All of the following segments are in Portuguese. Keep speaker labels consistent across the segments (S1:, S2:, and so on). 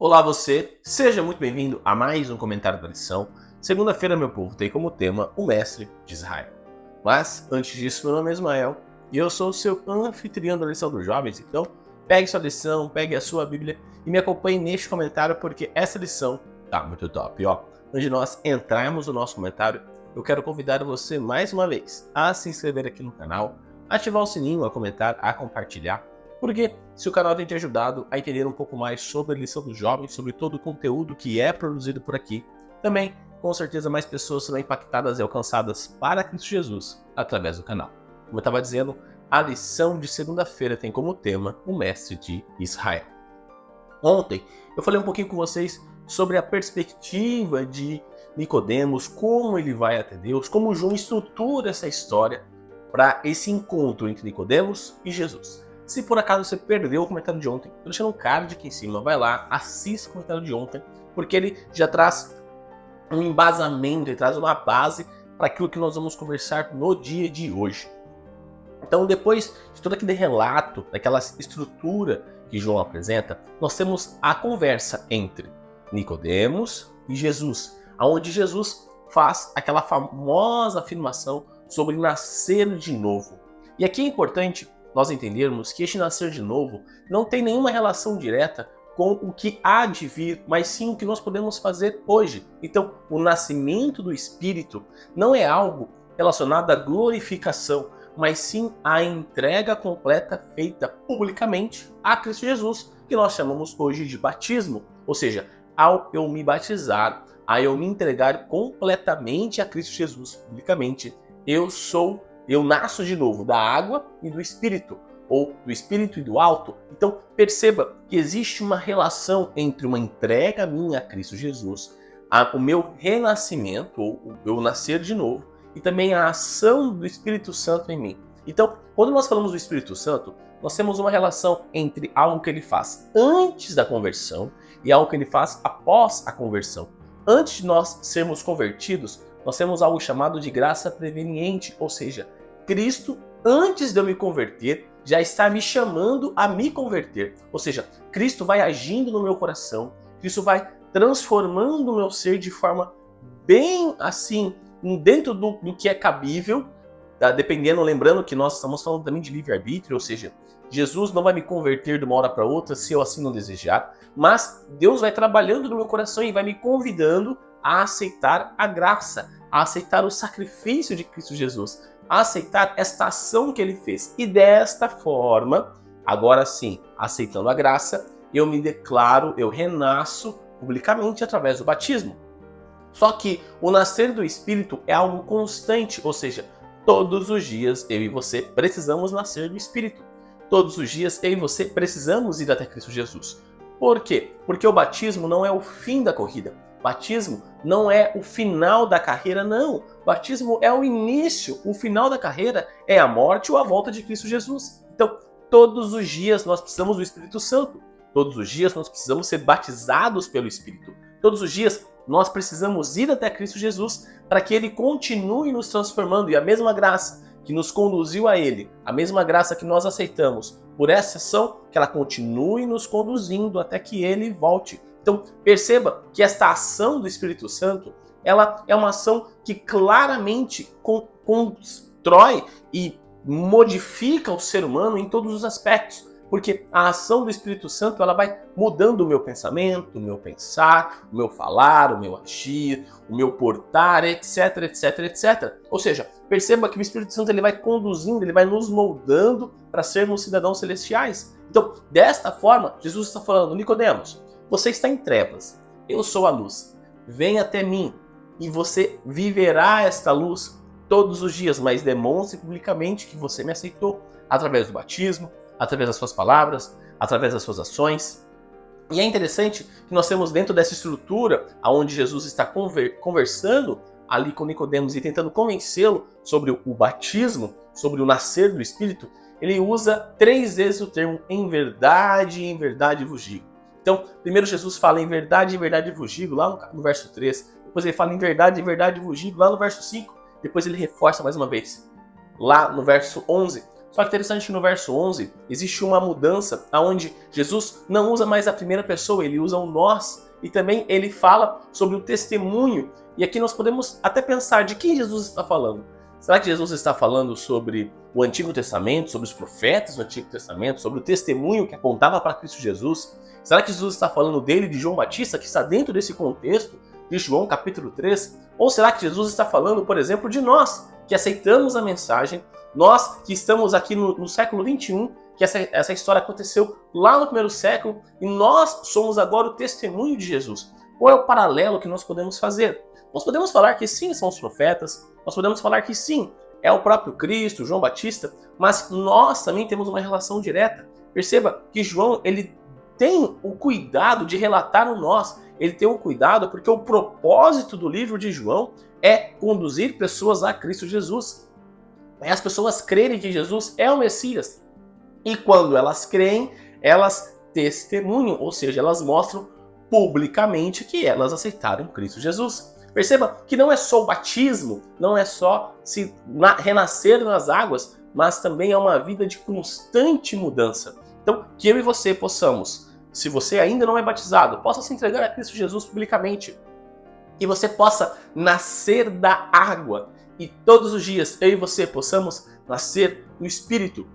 S1: Olá você, seja muito bem-vindo a mais um comentário da lição. Segunda-feira, meu povo, tem como tema o Mestre de Israel. Mas, antes disso, meu nome é Ismael e eu sou o seu anfitrião da lição dos jovens. Então, pegue sua lição, pegue a sua Bíblia e me acompanhe neste comentário porque essa lição tá muito top. Antes de nós entrarmos no nosso comentário, eu quero convidar você mais uma vez a se inscrever aqui no canal, ativar o sininho, a comentar, a compartilhar. Porque se o canal tem te ajudado a entender um pouco mais sobre a lição dos jovens, sobre todo o conteúdo que é produzido por aqui, também, com certeza, mais pessoas serão impactadas e alcançadas para Cristo Jesus através do canal. Como eu estava dizendo, a lição de segunda-feira tem como tema o Mestre de Israel. Ontem eu falei um pouquinho com vocês sobre a perspectiva de Nicodemos, como ele vai até Deus, como João estrutura essa história para esse encontro entre Nicodemos e Jesus. Se por acaso você perdeu o comentário de ontem, tô deixando um card aqui em cima, vai lá, assista o comentário de ontem, porque ele já traz um embasamento, ele traz uma base para aquilo que nós vamos conversar no dia de hoje. Então, depois de todo aquele relato, daquela estrutura que João apresenta, nós temos a conversa entre Nicodemos e Jesus, onde Jesus faz aquela famosa afirmação sobre nascer de novo. E aqui é importante nós entendermos que este nascer de novo não tem nenhuma relação direta com o que há de vir, mas sim o que nós podemos fazer hoje. Então, o nascimento do Espírito não é algo relacionado à glorificação, mas sim à entrega completa feita publicamente a Cristo Jesus, que nós chamamos hoje de batismo. Ou seja, ao eu me batizar, ao eu me entregar completamente a Cristo Jesus publicamente, eu nasço de novo da água e do Espírito, ou do Espírito e do alto. Então perceba que existe uma relação entre uma entrega minha a Cristo Jesus, o meu renascimento, ou o meu nascer de novo, e também a ação do Espírito Santo em mim. Então, quando nós falamos do Espírito Santo, nós temos uma relação entre algo que ele faz antes da conversão e algo que ele faz após a conversão. Antes de nós sermos convertidos, nós temos algo chamado de graça preveniente, ou seja, Cristo, antes de eu me converter, já está me chamando a me converter. Ou seja, Cristo vai agindo no meu coração, Cristo vai transformando o meu ser de forma bem assim, dentro do que é cabível, tá? Dependendo, lembrando que nós estamos falando também de livre-arbítrio, ou seja, Jesus não vai me converter de uma hora para outra se eu assim não desejar, mas Deus vai trabalhando no meu coração e vai me convidando a aceitar a graça, a aceitar o sacrifício de Cristo Jesus, a aceitar esta ação que ele fez. E desta forma, agora sim, aceitando a graça, eu me declaro, eu renasço publicamente através do batismo. Só que o nascer do Espírito é algo constante, ou seja, todos os dias eu e você precisamos nascer do Espírito. Todos os dias eu e você precisamos ir até Cristo Jesus. Por quê? Porque o batismo não é o fim da corrida. Batismo não é o final da carreira, não. O batismo é o início. O final da carreira é a morte ou a volta de Cristo Jesus. Então, todos os dias nós precisamos do Espírito Santo. Todos os dias nós precisamos ser batizados pelo Espírito. Todos os dias nós precisamos ir até Cristo Jesus para que Ele continue nos transformando. E a mesma graça que nos conduziu a Ele, a mesma graça que nós aceitamos por essa ação, que ela continue nos conduzindo até que Ele volte. Então perceba que esta ação do Espírito Santo, ela é uma ação que claramente constrói e modifica o ser humano em todos os aspectos. Porque a ação do Espírito Santo, ela vai mudando o meu pensamento, o meu pensar, o meu falar, o meu agir, o meu portar, etc, etc, etc. Ou seja, perceba que o Espírito Santo ele vai conduzindo, ele vai nos moldando para sermos cidadãos celestiais. Então, desta forma, Jesus está falando: Nicodemos, você está em trevas, eu sou a luz. Vem até mim e você viverá esta luz todos os dias, mas demonstre publicamente que você me aceitou através do batismo, através das suas palavras, através das suas ações. E é interessante que nós temos dentro dessa estrutura, onde Jesus está conversando ali com Nicodemos e tentando convencê-lo sobre o batismo, sobre o nascer do Espírito, ele usa 3 vezes o termo em verdade vos digo. Então, primeiro Jesus fala em verdade vos digo, lá no verso 3. Depois ele fala em verdade vos digo, lá no verso 5. Depois ele reforça mais uma vez, lá no verso 11. Só que interessante que no verso 11 existe uma mudança onde Jesus não usa mais a primeira pessoa, ele usa o nós. E também ele fala sobre o testemunho. E aqui nós podemos até pensar de quem Jesus está falando. Será que Jesus está falando sobre o Antigo Testamento, sobre os profetas do Antigo Testamento, sobre o testemunho que apontava para Cristo Jesus? Será que Jesus está falando dele, de João Batista, que está dentro desse contexto de João capítulo 3? Ou será que Jesus está falando, por exemplo, de nós, que aceitamos a mensagem, nós que estamos aqui no século 21, que essa história aconteceu lá no primeiro século e nós somos agora o testemunho de Jesus? Qual é o paralelo que nós podemos fazer? Nós podemos falar que sim, são os profetas, nós podemos falar que sim, é o próprio Cristo, João Batista, mas nós também temos uma relação direta. Perceba que João, ele tem o cuidado de relatar o nós, ele tem o cuidado porque o propósito do livro de João é conduzir pessoas a Cristo Jesus. É as pessoas crerem que Jesus é o Messias. E quando elas creem, elas testemunham, ou seja, elas mostram publicamente que elas aceitaram Cristo Jesus. Perceba que não é só o batismo, não é só se renascer nas águas, mas também é uma vida de constante mudança. Então, que eu e você possamos, se você ainda não é batizado, possa se entregar a Cristo Jesus publicamente. Que você possa nascer da água. E todos os dias eu e você possamos nascer no Espírito.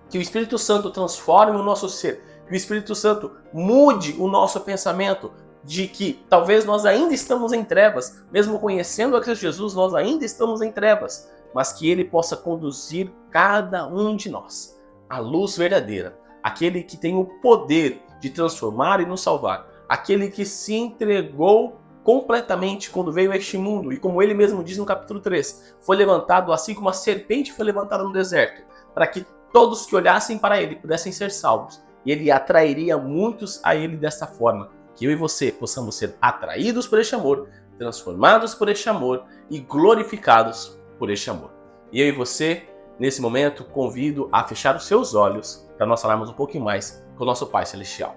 S1: Que o Espírito Santo transforme o nosso ser. Que o Espírito Santo mude o nosso pensamento. De que talvez nós ainda estamos em trevas. Mesmo conhecendo a Cristo Jesus, nós ainda estamos em trevas. Mas que Ele possa conduzir cada um de nós à luz verdadeira. Aquele que tem o poder de transformar e nos salvar. Aquele que se entregou completamente quando veio a este mundo. E como ele mesmo diz no capítulo 3, foi levantado assim como a serpente foi levantada no deserto. Para que todos que olhassem para ele pudessem ser salvos. E ele atrairia muitos a ele dessa forma. Que eu e você possamos ser atraídos por este amor, transformados por este amor e glorificados por este amor. E eu e você, nesse momento, convido a fechar os seus olhos para nós falarmos um pouquinho mais com o nosso Pai Celestial.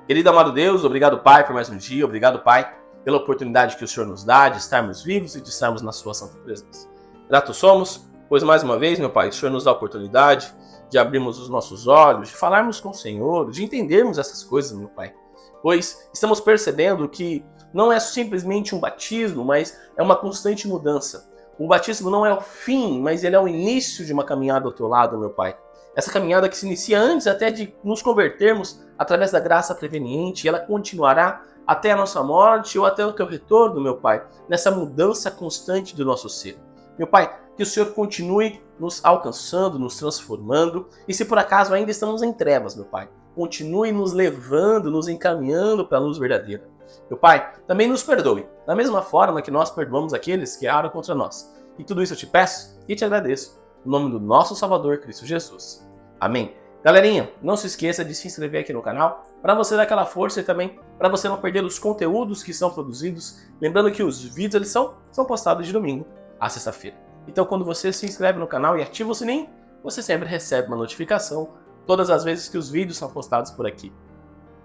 S1: Querido amado Deus, obrigado, Pai, por mais um dia. Obrigado, Pai, pela oportunidade que o Senhor nos dá de estarmos vivos e de estarmos na sua santa presença. Gratos somos, pois mais uma vez, meu Pai, o Senhor nos dá a oportunidade de abrirmos os nossos olhos, de falarmos com o Senhor, de entendermos essas coisas, meu Pai. Pois estamos percebendo que não é simplesmente um batismo, mas é uma constante mudança. O batismo não é o fim, mas ele é o início de uma caminhada ao teu lado, meu Pai. Essa caminhada que se inicia antes até de nos convertermos através da graça preveniente, ela continuará até a nossa morte ou até o teu retorno, meu Pai, nessa mudança constante do nosso ser. Meu Pai, que o Senhor continue nos alcançando, nos transformando, e se por acaso ainda estamos em trevas, meu Pai, continue nos levando, nos encaminhando para a luz verdadeira. Meu Pai, também nos perdoe, da mesma forma que nós perdoamos aqueles que erraram contra nós. E tudo isso eu te peço e te agradeço, no nome do nosso Salvador, Cristo Jesus. Amém. Galerinha, não se esqueça de se inscrever aqui no canal, para você dar aquela força e também para você não perder os conteúdos que são produzidos. Lembrando que os vídeos eles são postados de domingo a sexta-feira. Então quando você se inscreve no canal e ativa o sininho, você sempre recebe uma notificação todas as vezes que os vídeos são postados por aqui.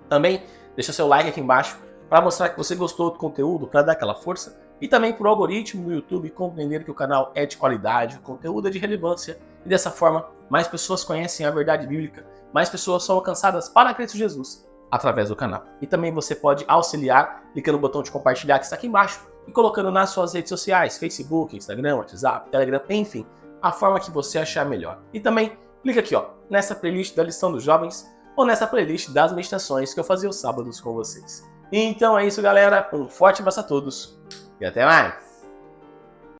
S1: Também deixa seu like aqui embaixo para mostrar que você gostou do conteúdo, para dar aquela força. E também para o algoritmo do YouTube compreender que o canal é de qualidade, o conteúdo é de relevância. E dessa forma, mais pessoas conhecem a verdade bíblica, mais pessoas são alcançadas para Cristo Jesus através do canal. E também você pode auxiliar clicando no botão de compartilhar que está aqui embaixo e colocando nas suas redes sociais, Facebook, Instagram, WhatsApp, Telegram, enfim, a forma que você achar melhor. E também clica aqui, ó, nessa playlist da lição dos jovens ou nessa playlist das meditações que eu fazia os sábados com vocês. Então é isso, galera. Um forte abraço a todos e até mais!